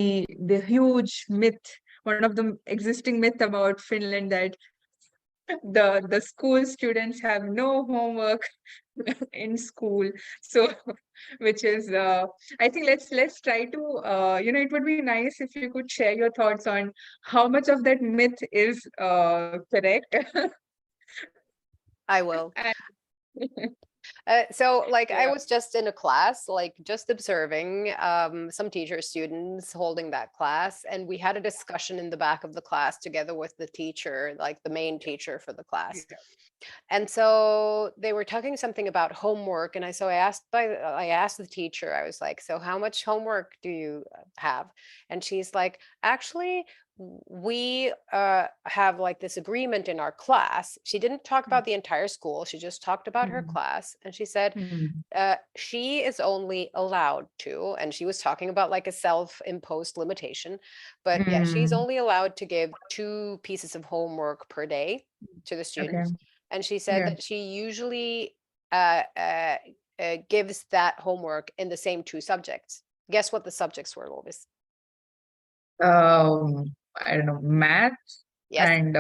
the huge myth, one of the existing myth about Finland, that the school students have no homework in school. So which is I think let's try to it would be nice if you could share your thoughts on how much of that myth is correct. I will. And So like I yeah. was just in a class, like just observing some teacher students holding that class. And we had a discussion in the back of the class together with the teacher, like the main teacher for the class. And so they were talking something about homework. And I asked the teacher, I was like, so how much homework do you have? And she's like, actually, we have like this agreement in our class. She didn't talk about the entire school. She just talked about her class. And she said, she is only allowed to, and she was talking about like a self-imposed limitation, but yeah, she's only allowed to give 2 pieces of homework per day to the students. And she said that she usually gives that homework in the same 2 subjects. Guess what the subjects were, Lovis? I don't know, math Yes. and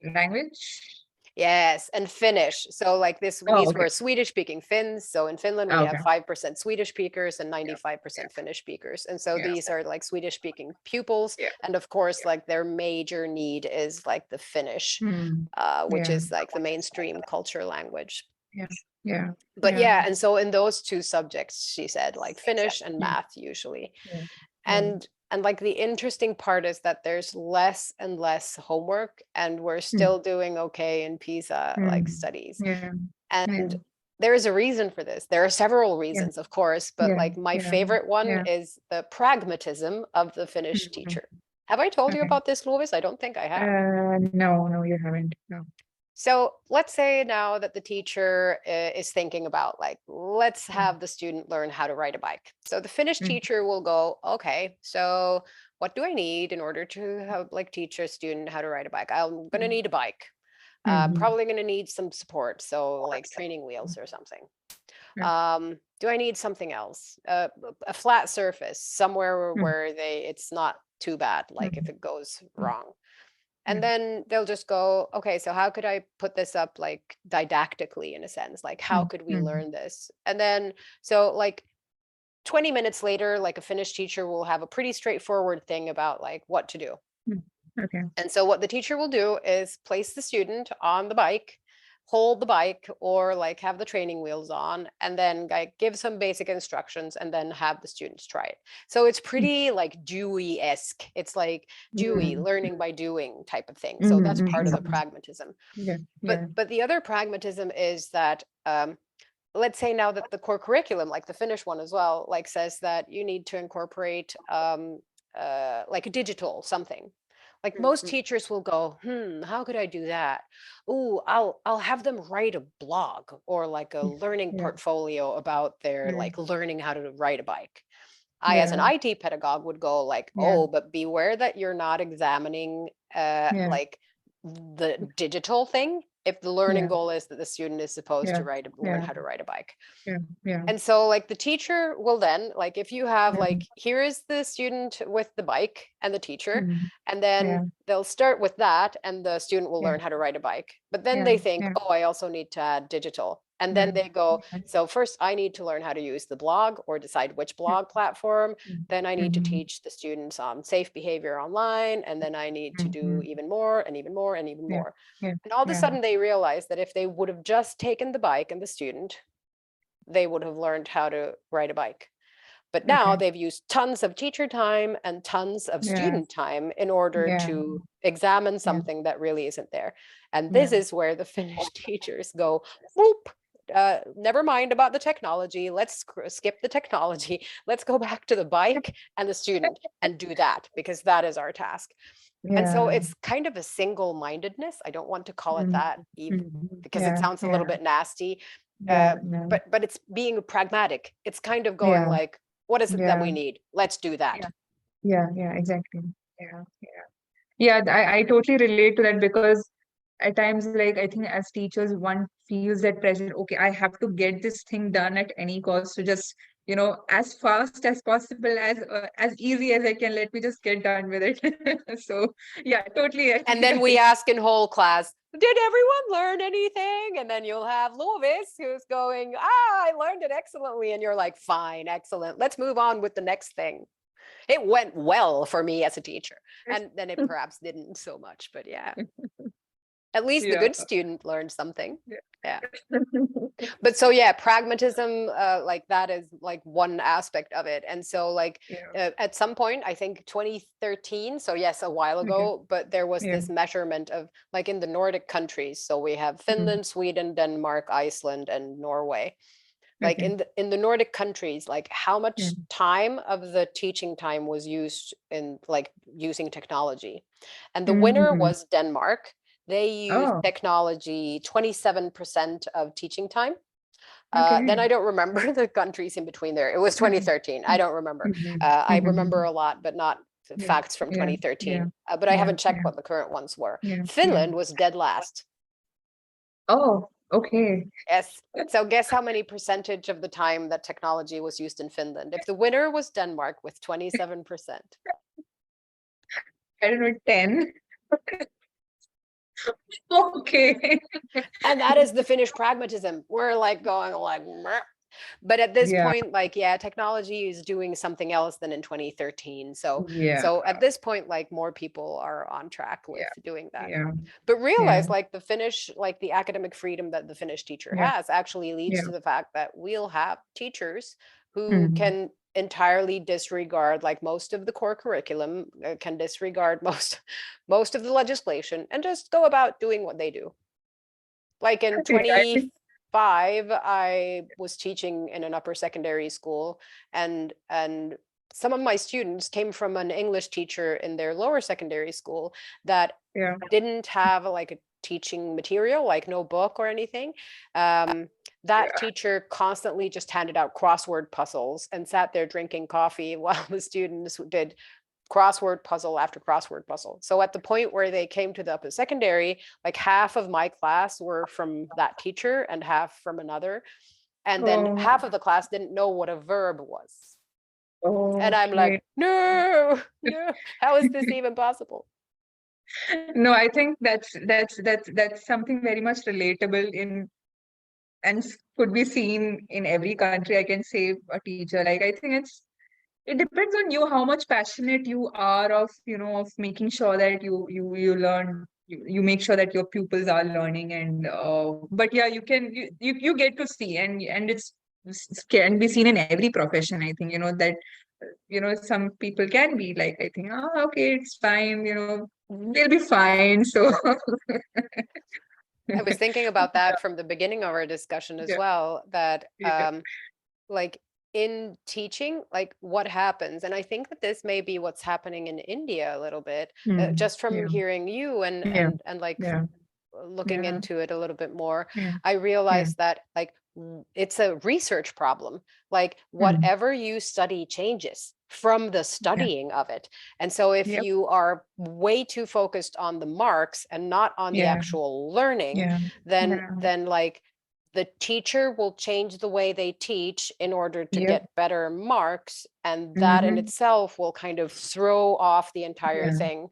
language. Yes, and Finnish. So like these Okay. were Swedish speaking Finns. So in Finland, we have Okay. 5% Swedish speakers and 95% Finnish speakers. And so these are like Swedish speaking pupils. And of course, like their major need is like the Finnish, which is like the mainstream culture language. But yeah, and so in those 2 subjects, she said like Finnish and math usually. And like the interesting part is that there's less and less homework, and we're still doing okay in PISA like studies. And there is a reason for this. There are several reasons, of course, but like my favorite one is the pragmatism of the Finnish teacher. Have I told you about this, Lovis? I don't think I have. No, you haven't. No. So let's say now that the teacher is thinking about like, let's have the student learn how to ride a bike. So the Finnish teacher will go, okay, so what do I need in order to have like teach a student how to ride a bike? I'm going to need a bike. Probably going to need some support. So like training wheels or something. Do I need something else? A flat surface somewhere where it's not too bad, like if it goes wrong. And then they'll just go, okay, so how could I put this up like didactically in a sense? Like, how could we learn this? And then, so like 20 minutes later, like a Finnish teacher will have a pretty straightforward thing about like what to do. And so what the teacher will do is place the student on the bike, hold the bike, or like have the training wheels on, and then like give some basic instructions and then have the students try it. So it's pretty like Dewey-esque. It's like Dewey, learning by doing type of thing. So that's part of the pragmatism. But the other pragmatism is that let's say now that the core curriculum, like the Finnish one as well, like says that you need to incorporate like a digital something. Like most teachers will go, how could I do that? Oh, I'll have them write a blog or like a learning portfolio about their like learning how to ride a bike. I, as an IT pedagogue, would go like, oh, but beware that you're not examining like the digital thing if the learning goal is that the student is supposed to learn how to ride a bike. And so like the teacher will then, like if you have like, here is the student with the bike and the teacher, and then they'll start with that and the student will learn how to ride a bike. But then they think, oh, I also need to add digital. And then they go, so first I need to learn how to use the blog or decide which blog platform. Then I need to teach the students on safe behavior online. And then I need to do even more and even more and even more. And all of a sudden they realize that if they would have just taken the bike and the student, they would have learned how to ride a bike. But now they've used tons of teacher time and tons of student time in order to examine something that really isn't there. And this is where the Finnish teachers go, boop, never mind about the technology. Let's skip the technology. Let's go back to the bike and the student and do that, because that is our task. And so it's kind of a single-mindedness. I don't want to call it that because it sounds a little bit nasty. But it's being pragmatic. It's kind of going like, what is it that we need? Let's do that. Exactly. I totally relate to that, because at times, like, I think as teachers, one feels that pressure, okay, I have to get this thing done at any cost. So just as fast as possible, as easy as I can. Let me just get done with it. So yeah, totally. And then we ask in whole class, did everyone learn anything? And then you'll have Lovis who's going, I learned it excellently. And you're like, fine, excellent. Let's move on with the next thing. It went well for me as a teacher. And then it perhaps didn't so much, but yeah. At least the Yeah. good student learned something. Yeah. But so yeah, pragmatism, like that is like one aspect of it. And so like at some point, I think 2013, so yes, a while ago, but there was this measurement of like in the Nordic countries. So we have Finland, Sweden, Denmark, Iceland, and Norway. Like in the Nordic countries, like how much time of the teaching time was used in like using technology. And the winner was Denmark. They used technology 27% of teaching time. Then I don't remember the countries in between there. It was 2013. I don't remember. I remember a lot, but not facts from 2013. But I haven't checked what the current ones were. Finland was dead last. Oh, okay. Yes. So guess how many percentage of the time that technology was used in Finland? If the winner was Denmark with 27%. I don't know, 10. Okay. And that is the Finnish pragmatism. We're like going like, meh. But at this point, like, yeah, technology is doing something else than in 2013. So at this point, like more people are on track with doing that. But realize like the Finnish, like the academic freedom that the Finnish teacher has actually leads to the fact that we'll have teachers who can entirely disregard like most of the core curriculum, can disregard most of the legislation and just go about doing what they do. Like in 20 I was teaching in an upper secondary school, and some of my students came from an English teacher in their lower secondary school that didn't have like a teaching material, like no book or anything. That teacher constantly just handed out crossword puzzles and sat there drinking coffee while the students did crossword puzzle after crossword puzzle. So at the point where they came to the upper secondary, like half of my class were from that teacher and half from another. And then half of the class didn't know what a verb was. And I'm like, no, how is this even possible? No, I think that's something very much relatable in and could be seen in every country. I can say a teacher, like I think it depends on you how much passionate you are of of making sure that you learn, you make sure that your pupils are learning. And but yeah, you get to see, and it's can be seen in every profession. I think that some people can be like, I think, oh, okay, it's fine, they'll be fine. So I was thinking about that from the beginning of our discussion as well, that like in teaching, like what happens, and I think that this may be what's happening in India a little bit, just from hearing you and like looking into it a little bit more, I realized that like it's a research problem. Like whatever you study changes from the studying of it. And so if you are way too focused on the marks and not on the actual learning, then like the teacher will change the way they teach in order to get better marks. And that in itself will kind of throw off the entire thing.